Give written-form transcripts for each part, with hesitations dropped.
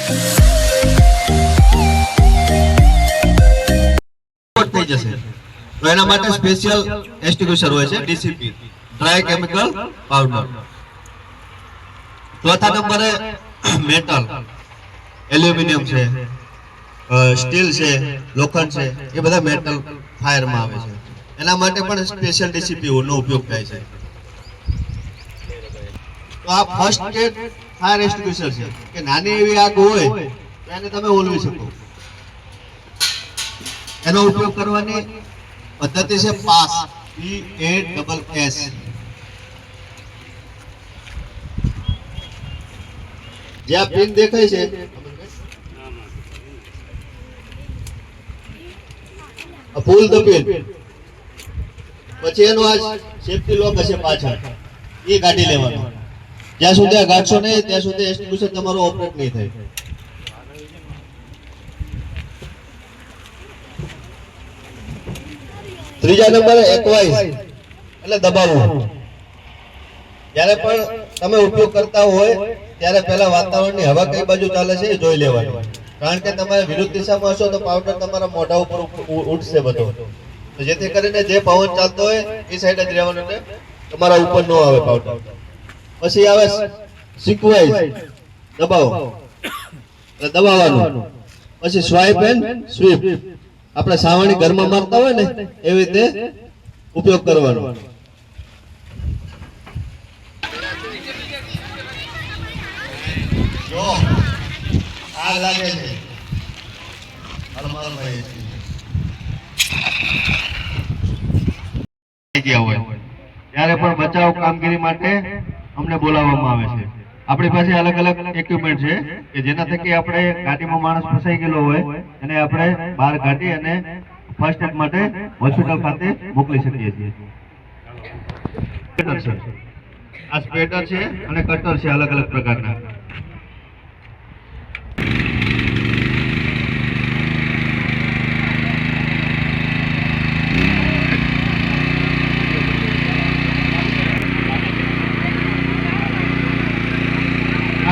થઈ જશે તો એના માટે સ્પેશિયલ એક્સટિંગ્વિશર હોય છે, ડીસીપી ડ્રાય કેમિકલ પાવડર. ચોથા નંબરે મેટલ, એલ્યુમિનિયમ છે, સ્ટીલ છે, લોખંડ છે, એ બધા મેટલ ફાયરમાં આવે છે. એના માટે પણ સ્પેશિયલ ડીસીપી નો ઉપયોગ થાય છે. તો આ ફર્સ્ટ એડ ફાયર એક્સટિંગ્વિશર છે કે નાની એવી આગ હોય તો એને તમે ઓલવી શકો. એનો ઉપયોગ કરવાની પદ્ધતિ છે પાસ, PASS. જે આ પિન દેખાય છે પુલ ધ પિન, પછી એનો આ સેફટી લોક હશે પાછળ, એ કાઢી લેવાનો. જ્યાં સુધી આ કાઢશો નહીં ત્યાં સુધી એક્સટિંગ્વિશર તમારો ઓપરેટ નહીં થાય. ત્રીજા નંબરે એક્વાઇઝ એટલે દબાવવું. જ્યારે પણ તમે ઉપયોગ કરતા હોય ત્યારે પહેલા વાતાવરણની હવા કઈ બાજુ ચાલે છે એ જોઈ લેવાનું. કારણ કે તમે વિરુદ્ધ દિશામાં હશો તો પાવડર તમારા મોઢા ઉપર ઉઠશે બધો. તો જેથી કરીને જે પવન ચાલતો હોય એ સાઈડ જ રહેવાનું, એટલે તમારા ઉપર ન આવે પાવડર. પછી આવે સિક્વાઇઝ, દબાવો એટલે દબાવવાનું. પછી સ્વાઇપ એન્ડ સ્વીપ, આપણે સાવણી ઘરમાં મારતા હોય ને એવી રીતે ઉપયોગ કરવાનો. જો આગ લાગે છે ત્યારે પણ બચાવ કામગીરી માટે અમને બોલાવવામાં આવે છે. આપણી પાસે અલગ અલગ ઇક્વિપમેન્ટ છે કે જેના થકી આપણે ગાડીમાં માણસ ફસાઈ ગયેલો હોય અને આપણે બહાર કાઢી અને ફર્સ્ટ એડ માટે હોસ્પિટલ ખાતે મોકલી શકીએ છીએ. આ સ્પેટર છે અને કટર છે અલગ અલગ પ્રકારના.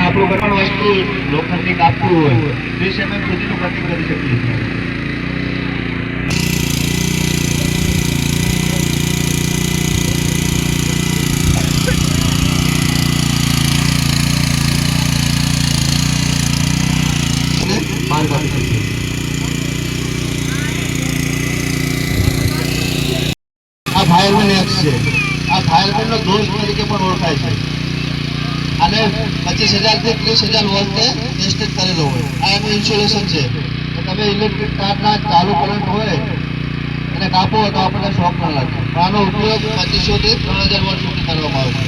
આપણું કોઈ પણ વસ્તુ લોખંડની કાપવું હોય 30 mm સુધીનું કટિંગ કરી શકીએ છીએ. બહાર કાઢી શકીએ. આ ફાયરમેન એક્સ છે. આ ફાયરમેન નો દોષ તરીકે પણ ઓળખાય છે. અને 25,000 થી 30,000 વોલ્ટે ટેસ્ટેડ કરેલો હોય. આ એનું ઇન્સ્યુલેશન છે. તમે ઇલેક્ટ્રિક તારના ચાલુ કરંટ હોય અને કાપો તો આપણને શોક પણ લાગે. આનો ઉપયોગ 2500 થી 3000 વોલ્ટ સુધી કરવામાં આવે છે.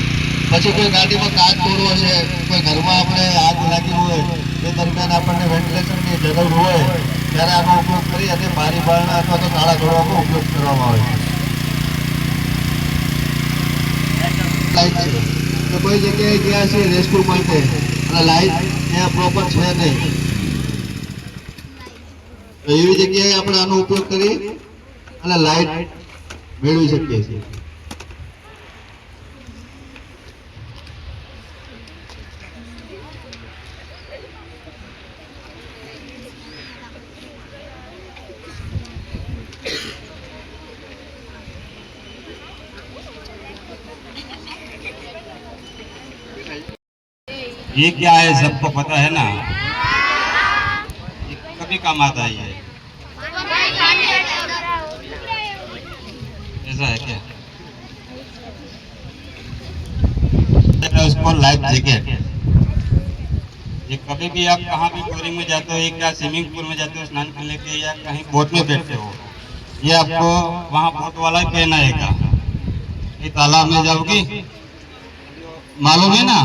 પછી કોઈ ગાડીમાં કાચ તોડવો છે, કોઈ ઘરમાં આપણે આગ લાગી હોય એ દરમિયાન આપણને વેન્ટિલેશનની જરૂર હોય ત્યારે આનો ઉપયોગ કરી અને બારી બારણા અથવા તો તાળા તોડવામાં ઉપયોગ કરવામાં આવે છે. લાઈટ છે તો કોઈ જગ્યાએ ગયા છે રેસ્ક્યુ માટે અને લાઈટ ત્યાં પ્રોપર છે નહીં, તો એવી જગ્યાએ આપણે આનો ઉપયોગ કરી અને લાઈટ મેળવી શકીએ છીએ. ये क्या है सबको पता है ना, कभी काम आता है ये, ऐसा है क्या? उसको लाइफ जैकेट, ये कभी भी आप कहाँ भी बोरिंग में जाते हो या स्विमिंग पूल में जाते हो स्नान करने के या कहीं बोट में बैठते हो, ये आपको वहाँ बोट वाला ही पहनाएगा. ये तालाब में जाओगी, मालूम है ना,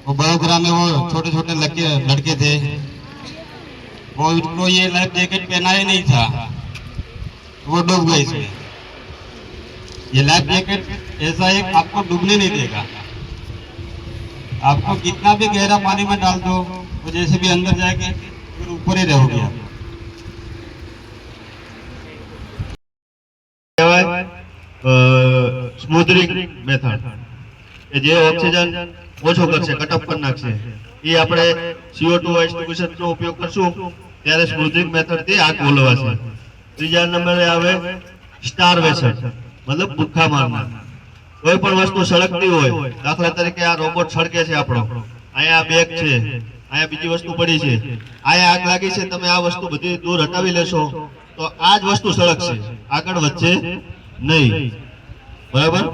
वो बड़ोदरा में वो छोटे छोटे लड़के थे, वो उनको ये लाइफ जैकेट पहनाया नहीं था, वो डूब गए इसमें. ये लाइफ जैकेट ऐसा है आपको डूबने नहीं देगा. आपको कितना भी गहरा पानी में डाल दो वो जैसे भी अंदर जाएंगे फिर ऊपर ही रहोगे आप. સ્મૂથરિંગ મેથડ કે જે ઓક્સિજન ઓછો કરશે, કટઅપ કરી નાખશે, એ આપણે CO2 એસ્ટિબ્યુશન નો ઉપયોગ કરશું ત્યારે સ્મૂથિંગ મેથડ થી આગ ઓલવાશે. ત્રીજા નંબરે આવે સ્ટારવેશન, મતલબ ભૂખા મારનાર. કોઈ પણ વસ્તુ સળગતી હોય, દાખલા તરીકે આ રોબોટ સળગે છે આપણો, અહીંયા બેગ છે, અહીંયા બીજી વસ્તુ પડી છે, અહીંયા આગ લાગી છે, તમે આ વસ્તુ બધી દૂર હટાવી લેશો તો આ જ વસ્તુ સળગશે, આગળ વધશે નહીં. બરાબર?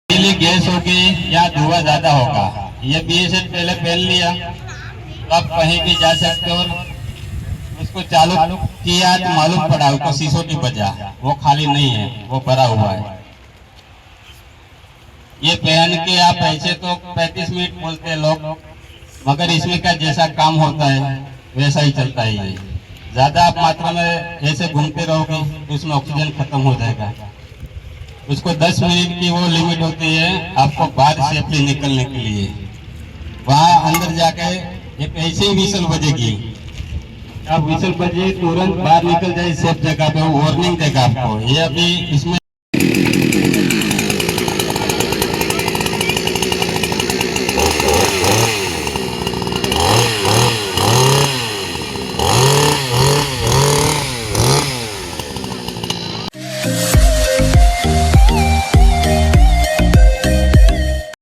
पहले गैस होगी या धुआं ज्यादा होगा, ये BSN पहले पहन लिया तो आप कहीं भी जा सकते हो. उसको चालू किया तो मालूम पड़ा उसको शीशों की वजह वो खाली नहीं है, वो भरा हुआ है. ये पहन के आप ऐसे तो 35 मिनट बोलते हैं लोग, मगर इसमें का जैसा काम होता है वैसा ही चलता है. ये ज्यादा आप मात्रा में ऐसे घूमते रहोगे तो उसमें ऑक्सीजन खत्म हो जाएगा. उसको 10 मिनट की वो लिमिट होती है आपको बाहर सेफली निकलने के लिए. वहाँ अंदर जाके एक ऐसी विसल बजेगी, आप विसल बजे तुरंत बाहर निकल जाए सेफ जगह पे, वो वार्निंग देगा आपको. ये अभी इसमें